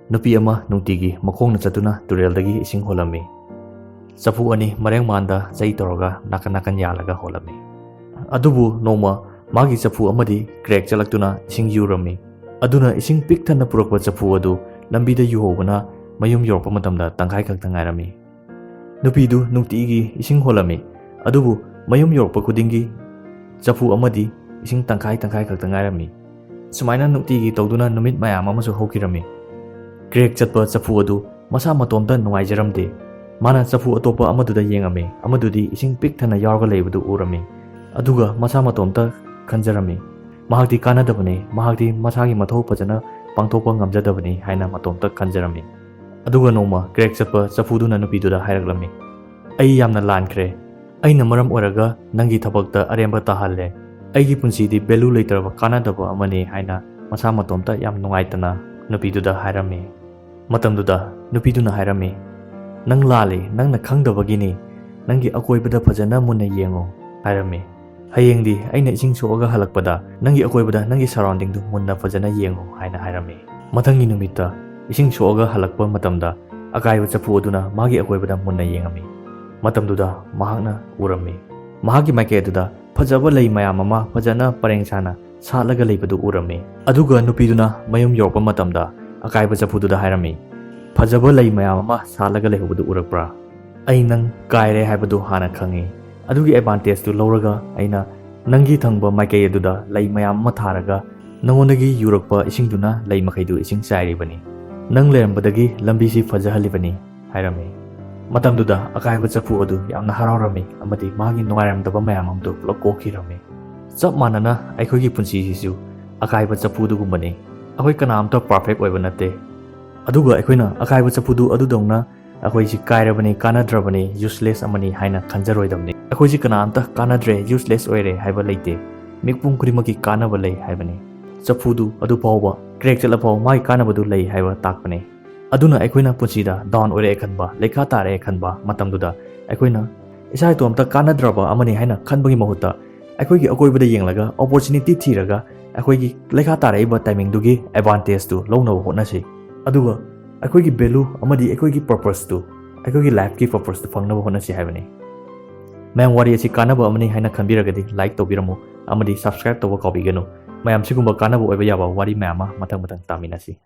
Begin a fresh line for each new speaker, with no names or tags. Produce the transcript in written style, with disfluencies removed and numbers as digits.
Nupi ama nungtigi makongna chatuna tureldagi ising holami. Chafu ani mareng manda chai toroga nakan yalaga holami. Adubu noma magi chafu amadi crack chalaktuna ising yurami. Aduna ising pik thana purakpa chafu adu lambida yuhobana mayum yorpa matamda tangkai khakta ngairami. Nupidu nungtigi ising holami. Adubu mayum yorpa kudingi chafu amadi ising tangkai khakta ngairami. Sumaina nungtigi tawduna numit mayam amasu hokirami. Crack chatpa chafu adu masa matomda nungaijaramde. Mana chafu atopa amaduda yengami amadudi ising pik thana yarga leibadu urami. Aduga masa matomta khanjarami. Mahakti kanadabani mahakti masagi mathau pajana pangthokpa ngamjadabani haina matomta khanjarami. Aduga noma crack chatpa chafuduna nupiduda hairaklami. Ai yamna lankhre. Aina maram oraga nangi thabakta aremba tahalle. Aigi punsidi belu leitaraba kanadaba amani haina masa matomta yam nungaitana nupiduda hairami. Matamduda nupiduna hairami. Nang lali nang nakhangdabagini nangi akoibada fajana munna yengo hairami. Hayengdi aina ising soaga halakpada nangi akoibada nangi surrounding du munna fajana yengo haina hairami. Mathangi numita ising soaga halakpa matamda akaiba chafu aduna magi akoibada munna yengami. Matamduda mahakna urami. Mahagi maikeduda fajaba lei mayam ama fajana parengsana satlaga leibadu urami. Aduga nupiduna mayum yorpa matamda akaiba chafududa hairami. Fajaba lei mayam ama satlaga leibadu urakpra. Ai nang kaire haibadu hana khangi. Adugi advantage tu lauraga aina nangi thangba maikei aduda lei mayam ama tharaga nangondagi yurakpa isingduna lei makhaidu ising sairibani. Nang lerambadagi lambisi fajahalibani hairami. Matamduda akaiba chafu adu yamna haraurami amadi magi nungairamdaba mayam amdu pulap kokhirami. Chap manana aikhogi punsisisu akaiba chafu dugumbani. Akoi kanamta perfect oiba natte. Aduga aikoina akaiba chafudu adudongna akoisi kairabani kanadrabani useless amani haina khanjaroidamni. Akoisi kanamta kanadre useless oire haiba leite. Mikpum kurimaki kanaba lei haibani. Chafudu adu pawba crack chalapau mai kanabadu lei haiba takpani. Aduna aikoina punsida down oire khanba lekha tare khanba matamduda aikoina isai tomta kanadraba amani haina khanbagi mahutta aikoigi akoibada yenglaga opportunity thiraga akoigi lekha tare ba timing dugi advantage tu lowna hotnasi. Aduga aikoigi value amadi aikoigi purpose tu aikoigi life ki purpose tu fangnaba hotnasi haibani. Mayam wari asi kanaba amani haina khanbiragadi like tobiramu amadi subscribe toba kabiganu. Mayam sigumba kanaba oiba yaba wari mayama matang taminasi.